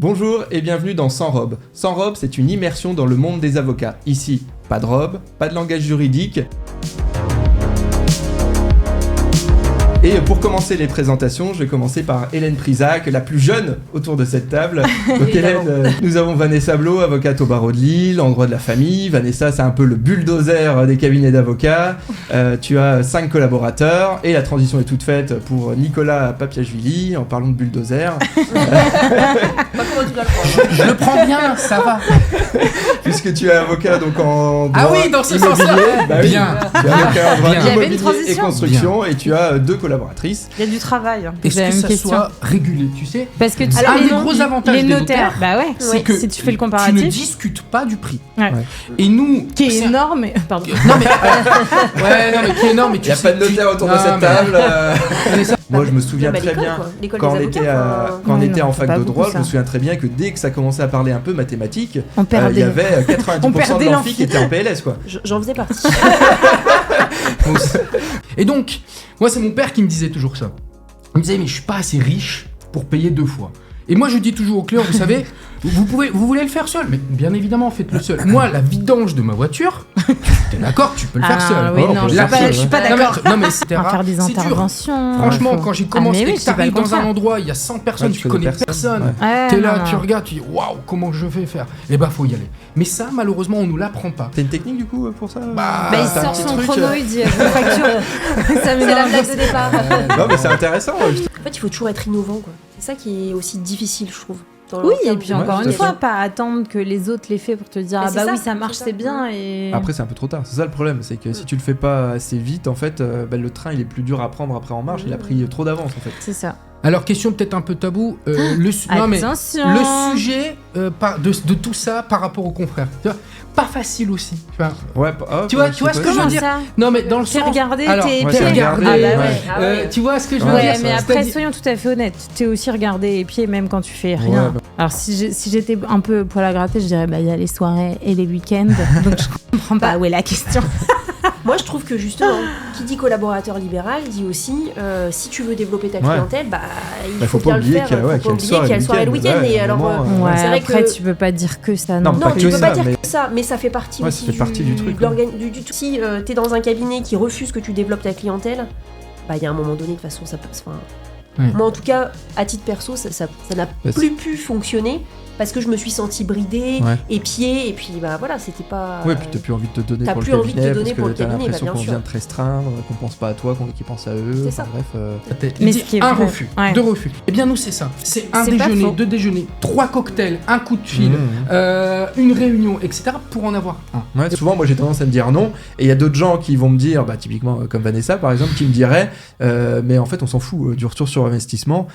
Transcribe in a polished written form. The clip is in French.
Bonjour et bienvenue dans Sans robe. Sans robe, c'est une immersion dans le monde des avocats. Ici, pas de robe, pas de langage juridique. Et pour commencer les présentations, je vais commencer par Hélène Prisac, la plus jeune autour de cette table. Donc Hélène, nous avons Vanessa Blo, avocate au barreau de Lille, en droit de la famille. Vanessa, c'est un peu le bulldozer des cabinets d'avocats. Tu as 5 collaborateurs et la transition est toute faite pour Nicolas Papiachvili, en parlant de bulldozer. Je le prends bien, ça va. Puisque tu es avocat donc en droit oui, dans ce immobilier. sens-là. Bah oui, Bien. tu es avocat en droit Bien. Il y avait une immobilier et transition. construction et tu as 2 collaboratrices. Il y a du travail. Est-ce J'avais que une ça question. soit régulé, tu sais? Parce que Alors, les un des gros avantages les des notaires, notaires, bah ouais, c'est que si tu fais le tu ne comparatif, discutes pas du prix. Ouais. Et nous, qui est c'est un- énorme, mais pardon. Non mais ouais, non mais qui est énorme, mais Il n'y a pas de notaire autour de cette table. Moi, je me souviens très bien, quand on était, quand on était en fac de droit, je me souviens très bien que dès que ça commençait à parler un peu mathématiques, On il y perdait. avait 90% de perdait l'amphi l'amphi. qui était en PLS, quoi. J'en faisais partie. Et donc, moi c'est mon père qui me disait toujours ça. Il me disait mais je suis pas assez riche pour payer 2 fois. Et moi je dis toujours aux clients, vous savez, vous voulez le faire seul, mais bien évidemment faites-le seul. Moi la vidange de ma voiture, t'es d'accord, tu peux le faire seul. Oui, Ouais, on non, peut je le suis faire pas, seul, je suis pas Non, mais- d'accord. Non mais c'était On va rare, faire des c'est dur. interventions. Franchement, faut- quand j'ai commencé, mais oui, et que je dis pas t'arrives le dans un contraire. endroit, il y a 100 personnes, tu connais personne. Ouais. Ouais, T'es là, non, tu non. regardes, tu dis waouh, comment je vais faire? Et bah faut y aller. Mais ça, malheureusement, on nous l'apprend pas. T'as une technique du coup pour ça Bah, Bah, il t'as un sort petit son truc, chrono, il dit je vous facture. Ça C'est met la dans blague de départ. Non mais c'est intéressant. En fait, il faut toujours être innovant, quoi. C'est ça qui est aussi difficile, je trouve. dans Oui, le et puis terme de- encore tout une à fois, fait. pas attendre que les autres l'aient fait pour te dire Mais ah c'est bah ça, oui, ça marche, c'est ça. c'est bien. Et Après c'est un peu trop tard, c'est ça le problème, c'est que si tu le fais pas assez vite en fait, le train il est plus dur à prendre après en marche, il a pris trop d'avance en fait. c'est ça. Alors, question peut-être un peu tabou. Non, mais Attention. le sujet de tout ça par rapport aux confrères. Tu vois, pas facile aussi. Enfin, Ouais, Tu vois ce que je veux Comment dire? ça? Non, mais dans le Fais sens. regarder Alors, tes ouais, pieds. c'est regarder, Ah bah ouais. ouais. Ah ouais. Tu vois ce que je veux Ouais, dire? Ouais, mais après, C'est-à-dire- soyons tout à fait honnêtes. T'es aussi regarder les pieds, même quand tu fais rien. Ouais, bah. Alors, si j'étais un peu poil à gratter, je dirais, bah, il y a les soirées et les week-ends. Donc, je comprends pas où est la question. Moi, je trouve que justement, qui dit collaborateur libéral dit aussi si tu veux développer ta Ouais. clientèle, il faut faut pas bien le oublier faire. qu'il y a- ouais, Faut pas qu'il y a le oublier qu'il y a le soir et le week-end. ouais, Et à un alors, moment, Ouais, c'est vrai après, que- tu peux pas dire que ça. Non, Non, pas non, que tu peux ça, pas dire mais- que ça, mais ça fait partie Ouais, aussi ça fait partie du truc, du tout. Si t'es dans un cabinet qui refuse que tu développes ta clientèle, il y a un moment donné, de toute façon, ça peut. Enfin, Ouais. Moi, en tout cas, à titre perso, ça n'a Bah, plus pu fonctionner parce que je me suis sentie bridée, Ouais. épiée, et puis voilà, c'était pas. Ouais, puis t'as plus envie de te donner T'as pour plus le envie de te cabinet, donner parce pour que le t'as cabinet, l'impression bah, bien qu'on sûr. vient te restreindre, qu'on pense pas à toi, qu'ils pensent à eux. C'est Enfin, ça. bref. Il Mais dit ce qui est un vrai. refus, Ouais. 2 refus. Eh bien nous c'est ça. C'est un C'est pas déjeuner, faux. 2 déjeuners, 3 cocktails, un coup de fil, Mmh. une réunion, etc. pour en avoir un. Ouais, souvent, moi j'ai tendance à me dire non, et il y a d'autres gens qui vont me dire, typiquement comme Vanessa par exemple, qui me dirait, mais en fait on s'en fout du retour sur investissement,